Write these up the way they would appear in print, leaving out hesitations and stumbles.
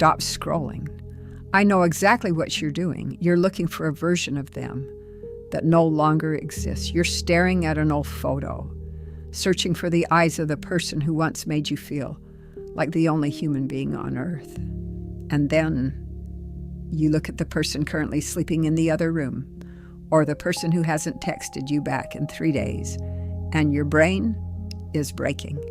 Stop scrolling. I know exactly what you're doing. You're looking for a version of them that no longer exists. You're staring at an old photo, searching for the eyes of the person who once made you feel like the only human being on earth. And then you look at the person currently sleeping in the other room, or the person who hasn't texted you back in 3 days, and your brain is breaking.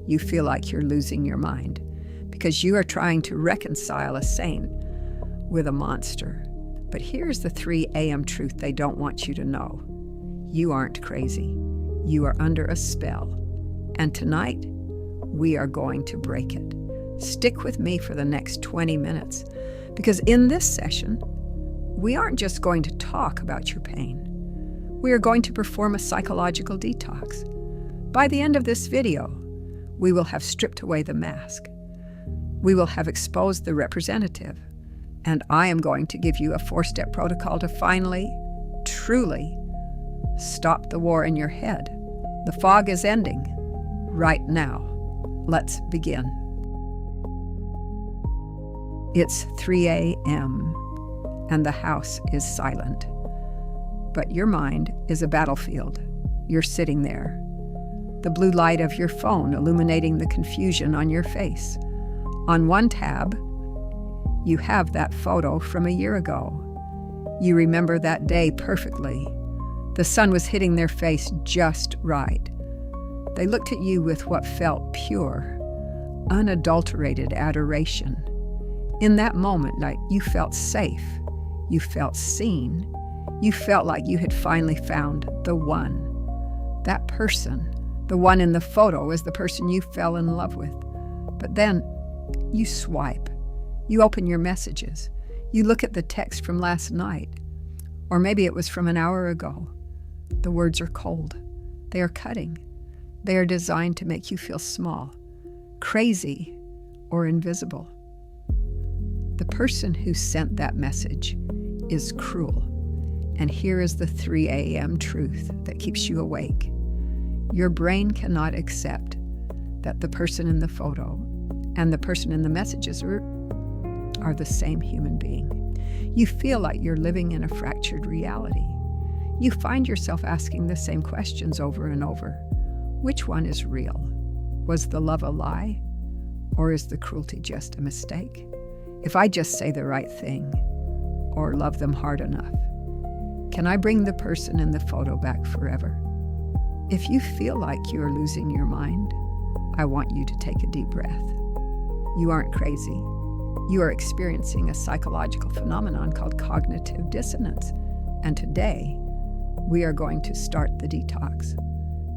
You feel like you're losing your mind because you are trying to reconcile a saint with a monster. But here's the 3 a.m. truth they don't want you to know. You aren't crazy. You are under a spell. And tonight, we are going to break it. Stick with me for the next 20 minutes, because in this session, we aren't just going to talk about your pain. We are going to perform a psychological detox. By the end of this video, we will have stripped away the mask. We will have exposed the representative. And I am going to give you a 4-step protocol to finally, truly stop the war in your head. The fog is ending right now. Let's begin. It's 3 a.m. and the house is silent. But your mind is a battlefield. You're sitting there. The blue light of your phone illuminating the confusion on your face. On one tab, you have that photo from a year ago. You remember that day perfectly. The sun was hitting their face just right. They looked at you with what felt pure, unadulterated adoration. In that moment, like, you felt safe. You felt seen. You felt like you had finally found the one. That person, the one in the photo, is the person you fell in love with. But then you swipe. You open your messages. You look at the text from last night. Or maybe it was from an hour ago. The words are cold. They are cutting. They are designed to make you feel small, crazy, or invisible. The person who sent that message is cruel. And here is the 3 a.m. truth that keeps you awake. Your brain cannot accept that the person in the photo and the person in the messages are the same human being. You feel like you're living in a fractured reality. You find yourself asking the same questions over and over. Which one is real? Was the love a lie? Or is the cruelty just a mistake? If I just say the right thing or love them hard enough, can I bring the person in the photo back forever? If you feel like you are losing your mind, I want you to take a deep breath. You aren't crazy. You are experiencing a psychological phenomenon called cognitive dissonance. And today, we are going to start the detox.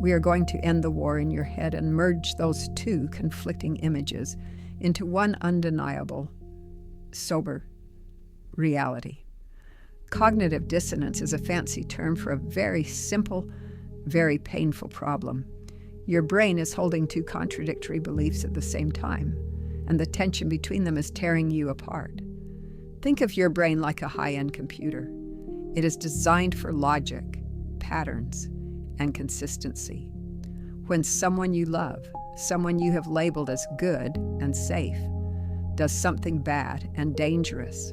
We are going to end the war in your head and merge those two conflicting images into one undeniable, sober reality. Cognitive dissonance is a fancy term for a very simple, very painful problem. Your brain is holding two contradictory beliefs at the same time, and the tension between them is tearing you apart. Think of your brain like a high-end computer. It is designed for logic, patterns, and consistency. When someone you love, someone you have labeled as good and safe, does something bad and dangerous,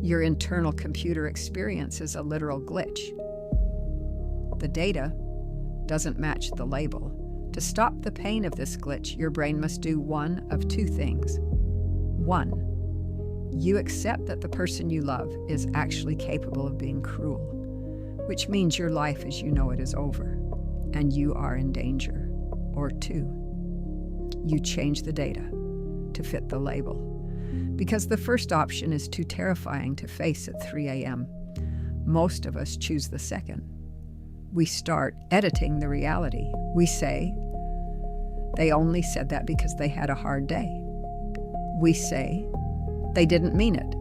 your internal computer experience is a literal glitch. The data doesn't match the label. To stop the pain of this glitch, your brain must do one of two things. 1, you accept that the person you love is actually capable of being cruel, which means your life as you know it is over, and you are in danger. Or 2, you change the data to fit the label. Because the first option is too terrifying to face at 3 a.m., most of us choose the second. We start editing the reality. We say, they only said that because they had a hard day. We say, they didn't mean it.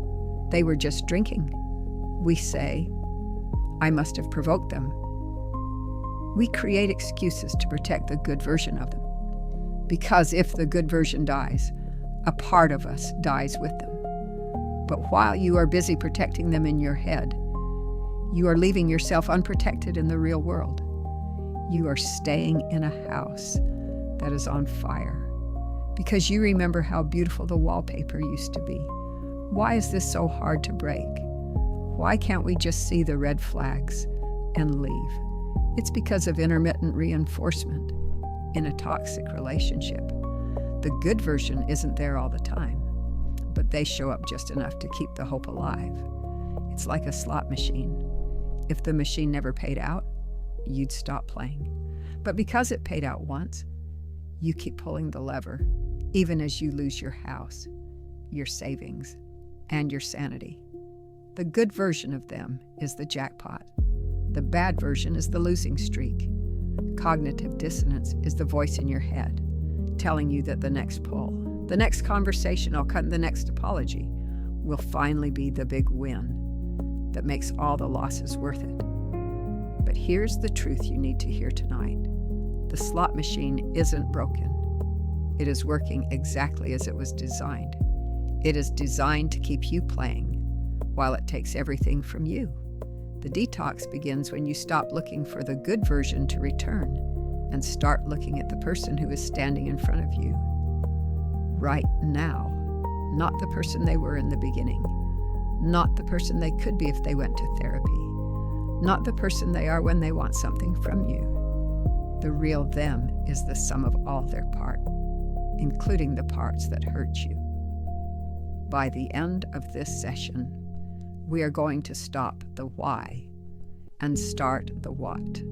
They were just drinking. We say, I must have provoked them. We create excuses to protect the good version of them. Because if the good version dies, a part of us dies with them. But while you are busy protecting them in your head, you are leaving yourself unprotected in the real world. You are staying in a house that is on fire. because you remember how beautiful the wallpaper used to be. Why is this so hard to break? Why can't we just see the red flags and leave? It's because of intermittent reinforcement in a toxic relationship. The good version isn't there all the time, but they show up just enough to keep the hope alive. It's like a slot machine. If the machine never paid out, you'd stop playing. But because it paid out once, you keep pulling the lever, even as you lose your house, your savings, and your sanity. The good version of them is the jackpot. The bad version is the losing streak. Cognitive dissonance is the voice in your head telling you that the next pull, the next conversation, the next apology will finally be the big win that makes all the losses worth it. But here's the truth you need to hear tonight. The slot machine isn't broken. It is working exactly as it was designed. It is designed to keep you playing while it takes everything from you. The detox begins when you stop looking for the good version to return and start looking at the person who is standing in front of you right now, not the person they were in the beginning, not the person they could be if they went to therapy, not the person they are when they want something from you. The real them is the sum of all their parts, including the parts that hurt you. By the end of this session, we are going to stop the why and start the what.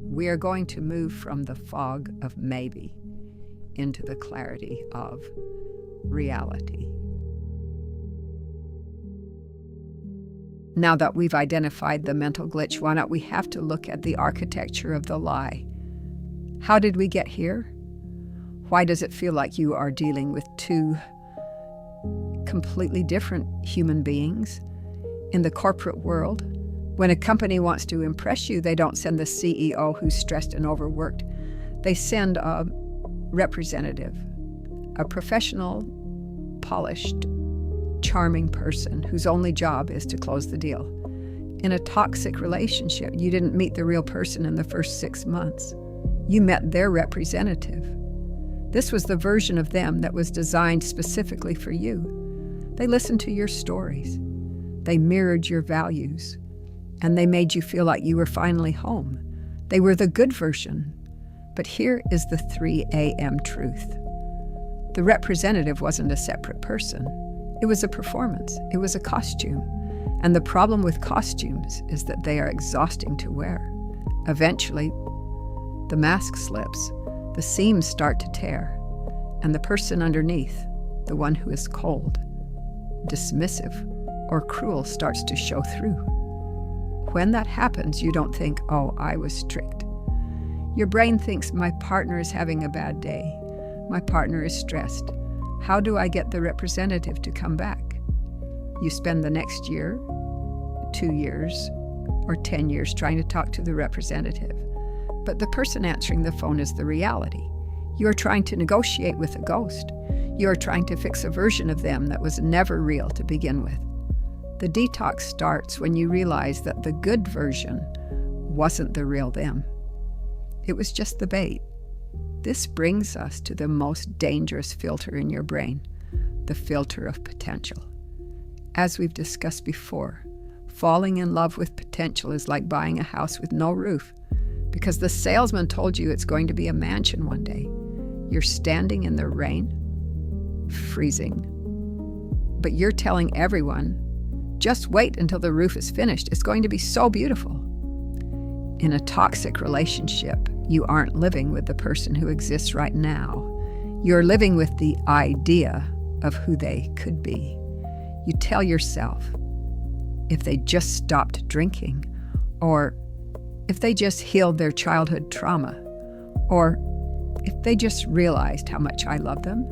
We are going to move from the fog of maybe into the clarity of reality. Now that we've identified the mental glitch, why not we have to look at the architecture of the lie? How did we get here? Why does it feel like you are dealing with two completely different human beings? In the corporate world, when a company wants to impress you, they don't send the CEO who's stressed and overworked. They send a representative, a professional, polished, charming person whose only job is to close the deal. In a toxic relationship, you didn't meet the real person in the first 6 months. You met their representative. This was the version of them that was designed specifically for you. They listened to your stories. They mirrored your values, and they made you feel like you were finally home. They were the good version. But here is the 3 a.m. truth. The representative wasn't a separate person. It was a performance. It was a costume. And the problem with costumes is that they are exhausting to wear. Eventually, the mask slips, the seams start to tear, and the person underneath, the one who is cold, dismissive, or cruel, starts to show through. When that happens, you don't think, oh, I was tricked. Your brain thinks, my partner is having a bad day. My partner is stressed. How do I get the representative to come back? You spend the next year, 2 years, or 10 years trying to talk to the representative. But the person answering the phone is the reality. You are trying to negotiate with a ghost. You are trying to fix a version of them that was never real to begin with. The detox starts when you realize that the good version wasn't the real them. It was just the bait. This brings us to the most dangerous filter in your brain, the filter of potential. As we've discussed before, falling in love with potential is like buying a house with no roof, because the salesman told you it's going to be a mansion one day. You're standing in the rain, freezing, but you're telling everyone, just wait until the roof is finished. It's going to be so beautiful. In a toxic relationship, you aren't living with the person who exists right now. You're living with the idea of who they could be. You tell yourself, if they just stopped drinking, or if they just healed their childhood trauma, or if they just realized how much I love them,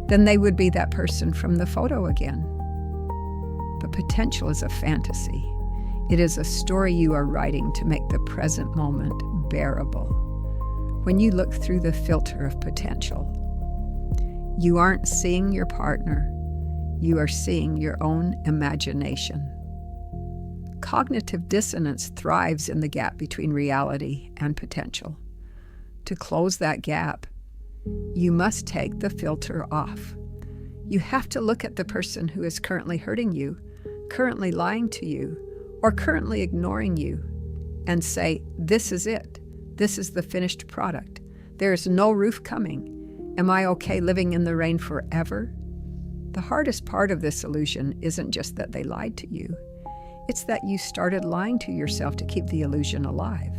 then they would be that person from the photo again. But potential is a fantasy. It is a story you are writing to make the present moment bearable. When you look through the filter of potential, you aren't seeing your partner, you are seeing your own imagination. Cognitive dissonance thrives in the gap between reality and potential. To close that gap, You must take the filter off. You have to look at the person who is currently hurting you, currently lying to you, or currently ignoring you, and say, this is it. This is the finished product. There is no roof coming. Am I okay living in the rain forever? The hardest part of this illusion isn't just that they lied to you. It's that you started lying to yourself to keep the illusion alive.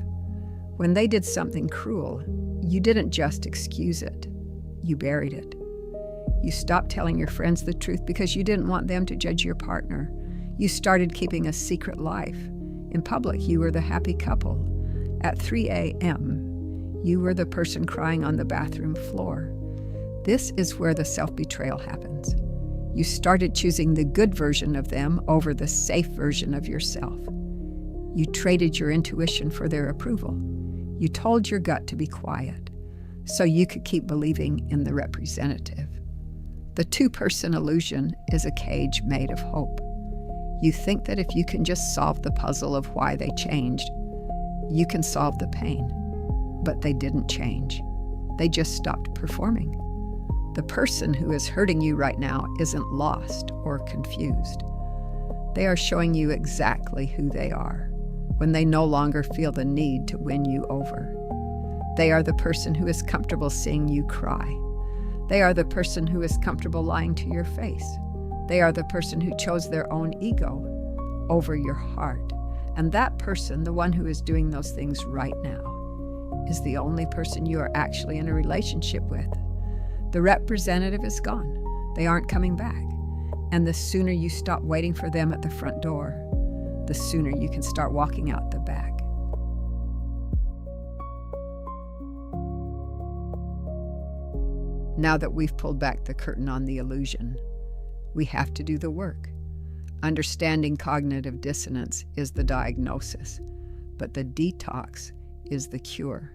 When they did something cruel, you didn't just excuse it. You buried it. You stopped telling your friends the truth because you didn't want them to judge your partner. You started keeping a secret life. In public, you were the happy couple. At 3 a.m., you were the person crying on the bathroom floor. This is where the self-betrayal happens. You started choosing the good version of them over the safe version of yourself. You traded your intuition for their approval. You told your gut to be quiet so you could keep believing in the representative. The two-person illusion is a cage made of hope. You think that if you can just solve the puzzle of why they changed, you can solve the pain. But they didn't change. They just stopped performing. The person who is hurting you right now isn't lost or confused. They are showing you exactly who they are when they no longer feel the need to win you over. They are the person who is comfortable seeing you cry. They are the person who is comfortable lying to your face. They are the person who chose their own ego over your heart. And that person, the one who is doing those things right now, is the only person you are actually in a relationship with. The representative is gone. They aren't coming back. And the sooner you stop waiting for them at the front door, the sooner you can start walking out the back. Now that we've pulled back the curtain on the illusion, we have to do the work. Understanding cognitive dissonance is the diagnosis, but the detox is the cure.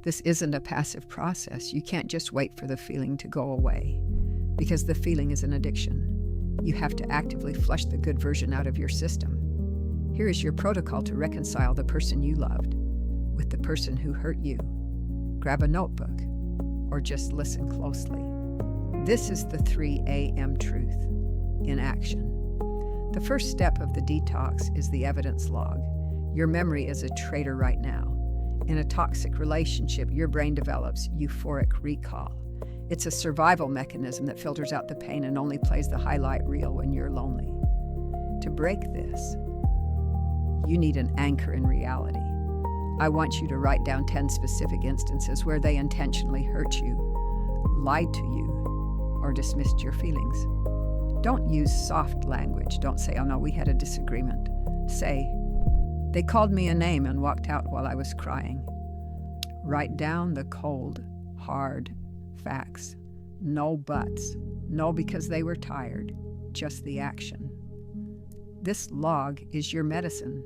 This isn't a passive process. You can't just wait for the feeling to go away, because the feeling is an addiction. You have to actively flush the good version out of your system. Here is your protocol to reconcile the person you loved with the person who hurt you. Grab a notebook or just listen closely. This is the 3 a.m. truth in action. The first step of the detox is the evidence log. Your memory is a traitor right now. In a toxic relationship, your brain develops euphoric recall. It's a survival mechanism that filters out the pain and only plays the highlight reel when you're lonely. To break this, you need an anchor in reality. I want you to write down 10 specific instances where they intentionally hurt you, lied to you, or dismissed your feelings. Don't use soft language. Don't say, oh no, we had a disagreement. Say, they called me a name and walked out while I was crying. Write down the cold, hard facts. No buts. No because they were tired. Just the action. This log is your medicine.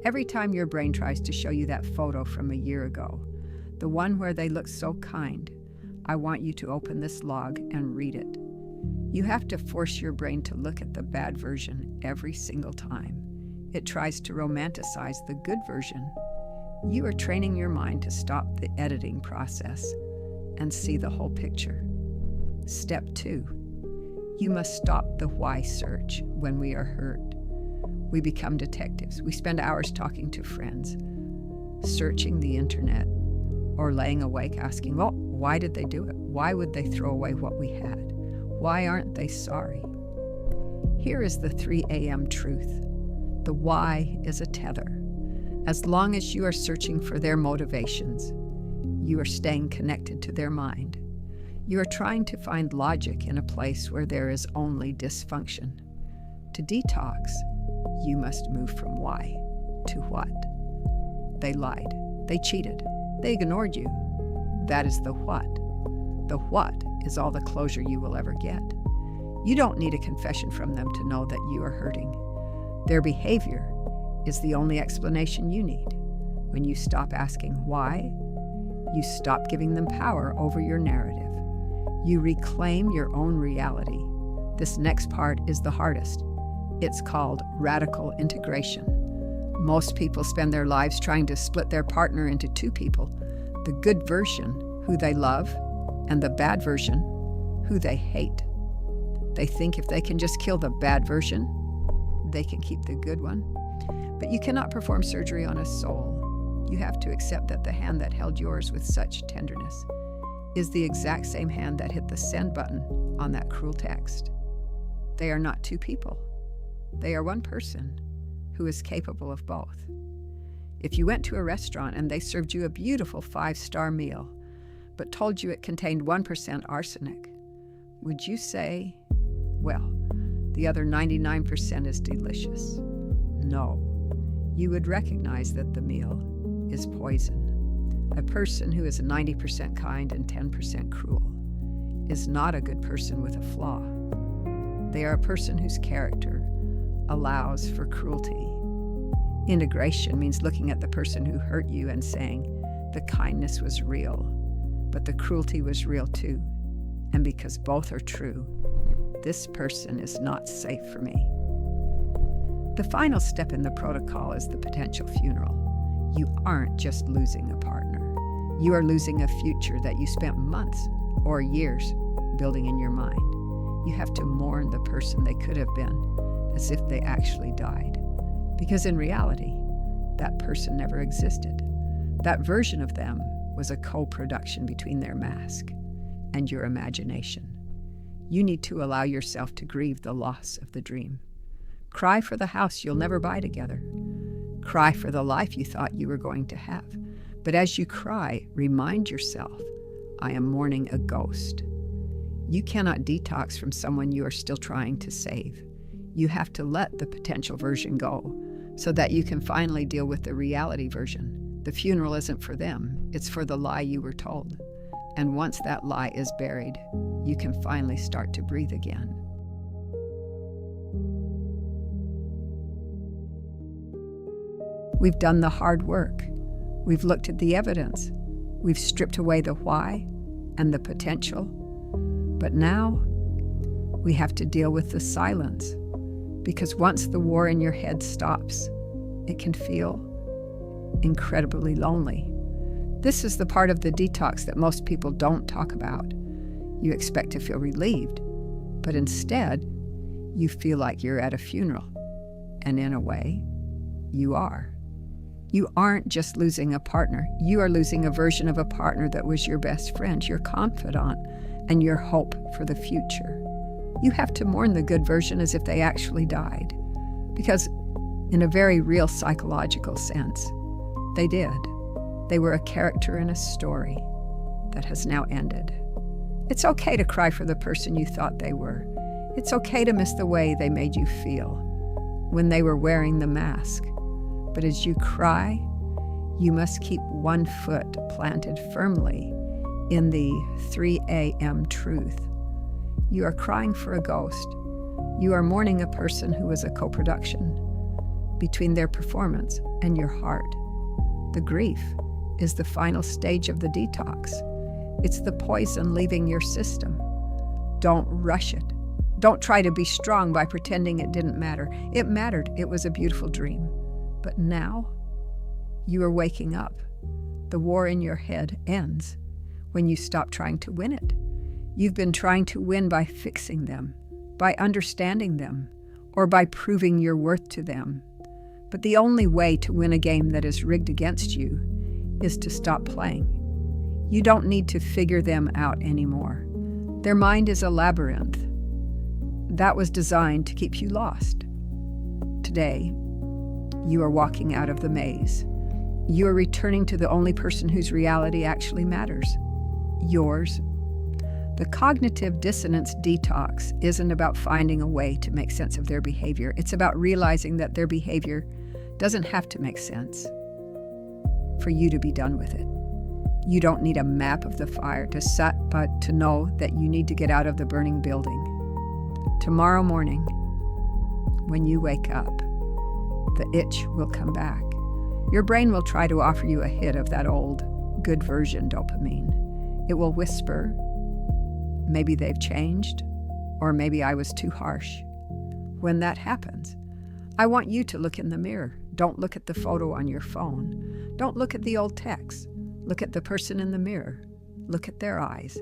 Every time your brain tries to show you that photo from a year ago, the one where they look so kind, I want you to open this log and read it. You have to force your brain to look at the bad version every single time it tries to romanticize the good version. You are training your mind to stop the editing process and see the whole picture. Step 2, you must stop the why search when we are hurt. We become detectives. We spend hours talking to friends, searching the internet, or laying awake asking, well, why did they do it? Why would they throw away what we had? Why aren't they sorry? Here is the 3 a.m. truth. The why is a tether. As long as you are searching for their motivations, you are staying connected to their mind. You are trying to find logic in a place where there is only dysfunction. To detox, you must move from why to what. They lied. They cheated. They ignored you. That is the what. The what is all the closure you will ever get. You don't need a confession from them to know that you are hurting. Their behavior is the only explanation you need. When you stop asking why, you stop giving them power over your narrative. You reclaim your own reality. This next part is the hardest. It's called radical integration. Most people spend their lives trying to split their partner into two people, the good version, who they love, and the bad version, who they hate. They think if they can just kill the bad version, they can keep the good one. But you cannot perform surgery on a soul. You have to accept that the hand that held yours with such tenderness is the exact same hand that hit the send button on that cruel text. They are not two people. They are one person who is capable of both. If you went to a restaurant and they served you a beautiful 5-star meal, but told you it contained 1% arsenic, would you say, well, the other 99% is delicious? No. You would recognize that the meal is poison. A person who is 90% kind and 10% cruel is not a good person with a flaw. They are a person whose character allows for cruelty. Integration means looking at the person who hurt you and saying, the kindness was real, but the cruelty was real too. And because both are true, this person is not safe for me. The final step in the protocol is the potential funeral. You aren't just losing a partner. You are losing a future that you spent months or years building in your mind. You have to mourn the person they could have been as if they actually died. Because in reality, that person never existed. That version of them was a co-production between their mask and your imagination. You need to allow yourself to grieve the loss of the dream. Cry for the house you'll never buy together. Cry for the life you thought you were going to have. But as you cry, remind yourself, I am mourning a ghost. You cannot detox from someone you are still trying to save. You have to let the potential version go so that you can finally deal with the reality version. The funeral isn't for them, it's for the lie you were told. And once that lie is buried, you can finally start to breathe again. We've done the hard work. We've looked at the evidence. We've stripped away the why and the potential. But now we have to deal with the silence, because once the war in your head stops, it can feel incredibly lonely. This is the part of the detox that most people don't talk about. You expect to feel relieved, but instead, you feel like you're at a funeral. And in a way, you are. You aren't just losing a partner. You are losing a version of a partner that was your best friend, your confidant, and your hope for the future. You have to mourn the good version as if they actually died. Because in a very real psychological sense, they did. They were a character in a story that has now ended. It's okay to cry for the person you thought they were. It's okay to miss the way they made you feel when they were wearing the mask. But as you cry, you must keep one foot planted firmly in the 3 a.m. truth. You are crying for a ghost. You are mourning a person who was a co-production between their performance and your heart. The grief is the final stage of the detox. It's the poison leaving your system. Don't rush it. Don't try to be strong by pretending it didn't matter. It mattered. It was a beautiful dream. But now, you are waking up. The war in your head ends when you stop trying to win it. You've been trying to win by fixing them, by understanding them, or by proving your worth to them. But the only way to win a game that is rigged against you is to stop playing. You don't need to figure them out anymore. Their mind is a labyrinth that was designed to keep you lost. Today, you are walking out of the maze. You are returning to the only person whose reality actually matters, yours. The cognitive dissonance detox isn't about finding a way to make sense of their behavior. It's about realizing that their behavior doesn't have to make sense for you to be done with it. You don't need a map of the fire but to know that you need to get out of the burning building. Tomorrow morning, when you wake up, the itch will come back. Your brain will try to offer you a hit of that old, good version dopamine. It will whisper, maybe they've changed, or maybe I was too harsh. When that happens, I want you to look in the mirror. Don't look at the photo on your phone. Don't look at the old text. Look at the person in the mirror. Look at their eyes.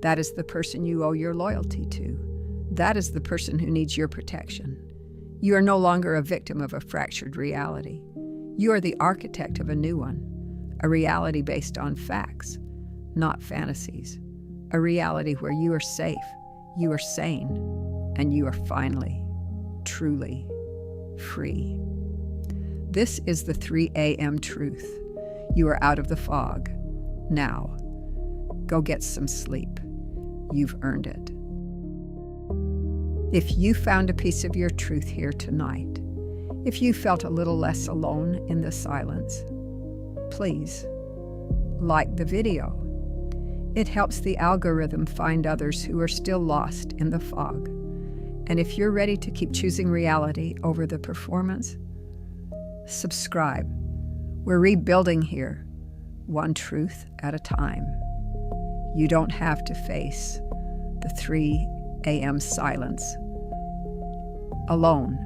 That is the person you owe your loyalty to. That is the person who needs your protection. You are no longer a victim of a fractured reality. You are the architect of a new one, a reality based on facts, not fantasies, a reality where you are safe, you are sane, and you are finally, truly free. This is the 3 a.m. truth. You are out of the fog. Now, go get some sleep. You've earned it. If you found a piece of your truth here tonight, if you felt a little less alone in the silence, please like the video. It helps the algorithm find others who are still lost in the fog. And if you're ready to keep choosing reality over the performance, subscribe. We're rebuilding here, one truth at a time. You don't have to face the 3 a.m. silence alone.